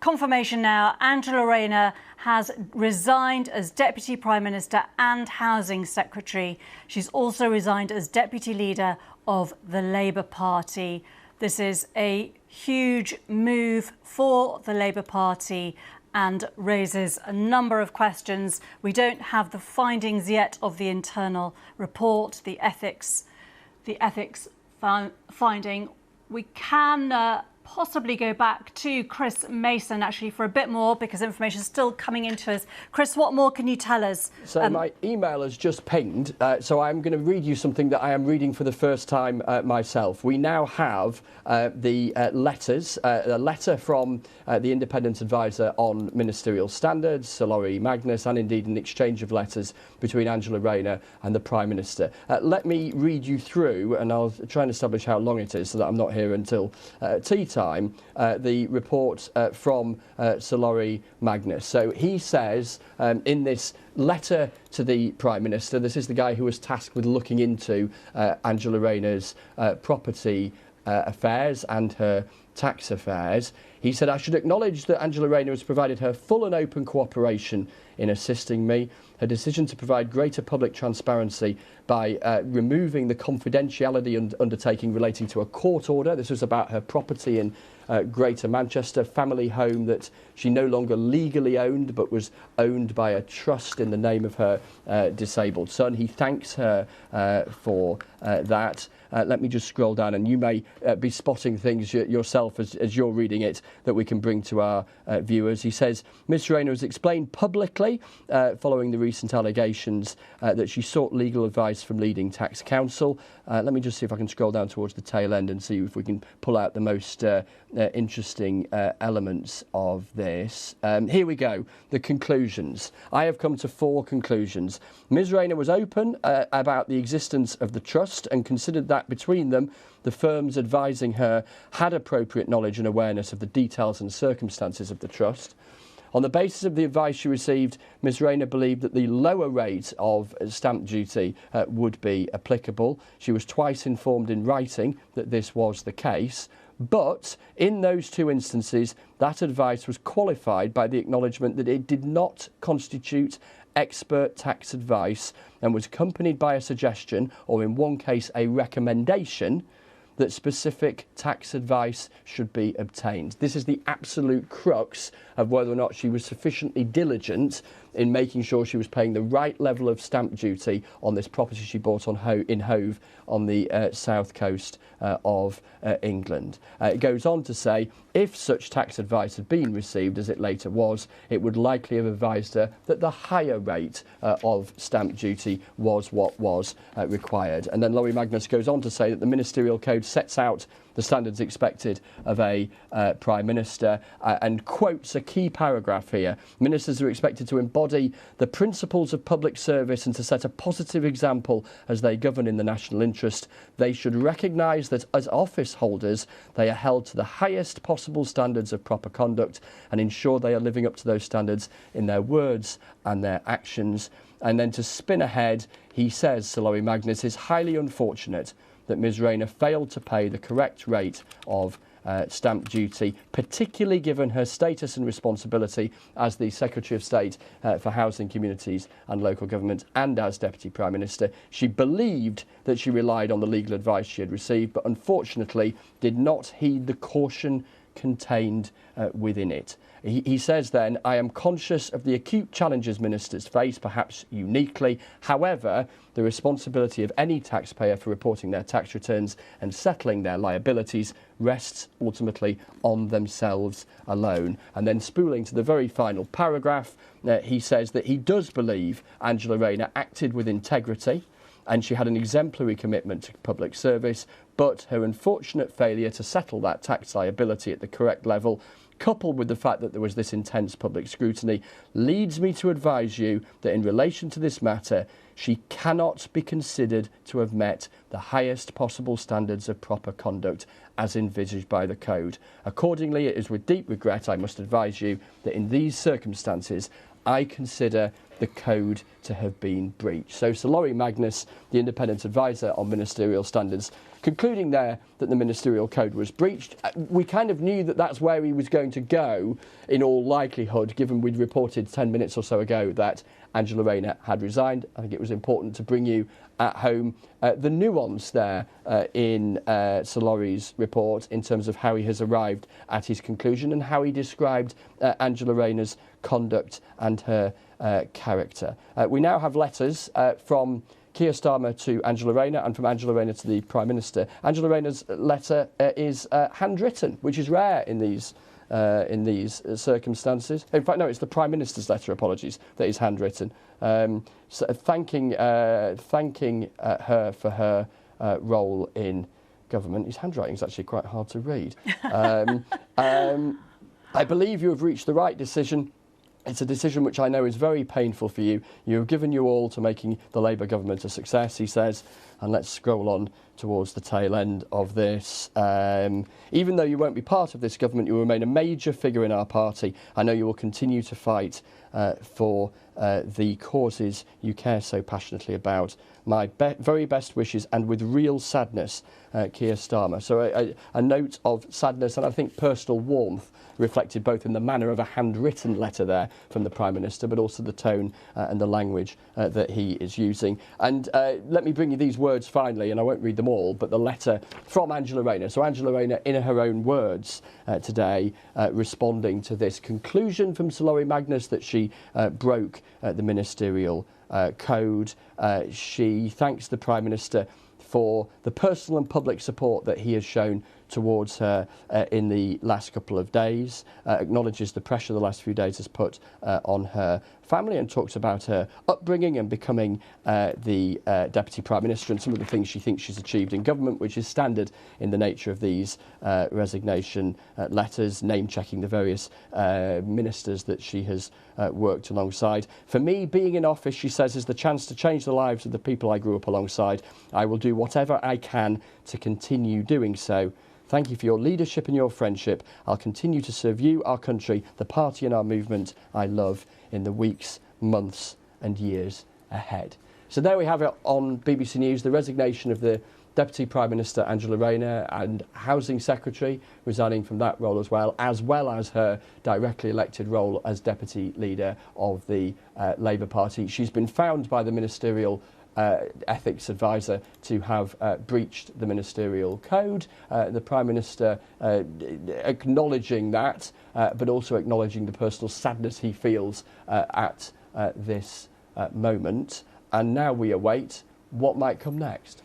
confirmation now. Angela Rayner has resigned as Deputy Prime Minister and Housing Secretary. She's also resigned as Deputy Leader of the Labour Party. This is a huge move for the Labour Party and raises a number of questions. We don't have the findings yet of the internal report, the ethics finding. We can possibly go back to Chris Mason actually for a bit more because information is still coming into us. Chris, what more can you tell us? So my email has just pinged, so I'm going to read you something that I am reading for the first time myself. We now have the letters, a letter from the independent advisor on ministerial standards, Sir Lawrie Magnus, and indeed an exchange of letters between Angela Rayner and the Prime Minister. Let me read you through, and I'll try and establish how long it is so that I'm not here until tea time, the report from Sir Lawrie Magnus. So he says in this letter to the Prime Minister, this is the guy who was tasked with looking into Angela Rayner's property affairs and her tax affairs. He said, "I should acknowledge that Angela Rayner has provided her full and open cooperation in assisting me. Her decision to provide greater public transparency by removing the confidentiality undertaking relating to a court order." This was about her property in Greater Manchester, family home that she no longer legally owned but was owned by a trust in the name of her disabled son. He thanks her for that. Let me just scroll down, and you may be spotting things yourself as you're reading it that we can bring to our viewers. He says, "Ms Rayner has explained publicly, following the recent allegations, that she sought legal advice from leading tax counsel." Let me just see if I can scroll down towards the tail end and see if we can pull out the most interesting elements of this. Here we go, the conclusions. I have come to 4 conclusions. Ms Rayner was open about the existence of the trust and considered that between them, the firms advising her had appropriate knowledge and awareness of the details and circumstances of the trust. On the basis of the advice she received, Ms Rayner believed that the lower rate of stamp duty would be applicable. She was twice informed in writing that this was the case. But in those 2 instances, that advice was qualified by the acknowledgement that it did not constitute expert tax advice and was accompanied by a suggestion, or in one case a recommendation, that specific tax advice should be obtained. This is the absolute crux of whether or not she was sufficiently diligent in making sure she was paying the right level of stamp duty on this property she bought in Hove on the south coast of England. It goes on to say, if such tax advice had been received, as it later was, it would likely have advised her that the higher rate of stamp duty was what was required. And then Lawrie Magnus goes on to say that the Ministerial Code sets out the standards expected of a Prime Minister and quotes a key paragraph here. Ministers are expected to embody the principles of public service and to set a positive example as they govern in the national interest. They should recognise that as office holders, they are held to the highest possible standards of proper conduct and ensure they are living up to those standards in their words and their actions. And then to spin ahead, he says, Sir Lawrie Magnus, is highly unfortunate that Ms Rayner failed to pay the correct rate of stamp duty, particularly given her status and responsibility as the Secretary of State for Housing, Communities and Local Government and as Deputy Prime Minister. She believed that she relied on the legal advice she had received, but unfortunately did not heed the caution contained within it. He says then, I am conscious of the acute challenges ministers face, perhaps uniquely. However, the responsibility of any taxpayer for reporting their tax returns and settling their liabilities rests ultimately on themselves alone. And then spooling to the very final paragraph, he says that he does believe Angela Rayner acted with integrity and she had an exemplary commitment to public service, but her unfortunate failure to settle that tax liability at the correct level, coupled with the fact that there was this intense public scrutiny, leads me to advise you that in relation to this matter, she cannot be considered to have met the highest possible standards of proper conduct as envisaged by the Code. Accordingly, it is with deep regret I must advise you that in these circumstances, I consider the code to have been breached. So Sir Lawrie Magnus, the independent advisor on ministerial standards, concluding there that the ministerial code was breached. We kind of knew that that's where he was going to go in all likelihood, given we'd reported 10 minutes or so ago that Angela Rayner had resigned. I think it was important to bring you at home the nuance there in Sir Laurie's report in terms of how he has arrived at his conclusion and how he described Angela Rayner's conduct and her character. We now have letters from Keir Starmer to Angela Rayner and from Angela Rayner to the Prime Minister. Angela Rayner's letter is handwritten, which is rare in these circumstances. In fact, no, it's the Prime Minister's letter, apologies, that is handwritten, so thanking her for her role in government. His handwriting is actually quite hard to read. I believe you have reached the right decision. It's a decision which I know is very painful for you. You have given your all to making the Labour government a success, he says. And let's scroll on towards the tail end of this. Even though you won't be part of this government, you will remain a major figure in our party. I know you will continue to fight for the causes you care so passionately about. My very best wishes, and with real sadness, Keir Starmer. So a note of sadness and I think personal warmth reflected both in the manner of a handwritten letter there from the Prime Minister, but also the tone and the language that he is using. And let me bring you these words finally, and I won't read them all, but the letter from Angela Rayner. So Angela Rayner, in her own words today, responding to this conclusion from Sir Lawrie Magnus that she broke the ministerial code. She thanks the Prime Minister for the personal and public support that he has shown towards her in the last couple of days, acknowledges the pressure the last few days has put on her family, and talks about her upbringing and becoming the Deputy Prime Minister and some of the things she thinks she's achieved in government, which is standard in the nature of these resignation letters, name-checking the various ministers that she has worked alongside. For me, being in office, she says, is the chance to change the lives of the people I grew up alongside. I will do whatever I can to continue doing so. Thank you for your leadership and your friendship. I'll continue to serve you, our country, the party and our movement I love in the weeks, months and years ahead. So there we have it on BBC News, the resignation of the Deputy Prime Minister Angela Rayner and Housing Secretary resigning from that role as well as her directly elected role as Deputy Leader of the Labour Party. She's been found by the ministerial ethics advisor to have breached the ministerial code. The Prime Minister acknowledging that, but also acknowledging the personal sadness he feels at this moment. And now we await what might come next.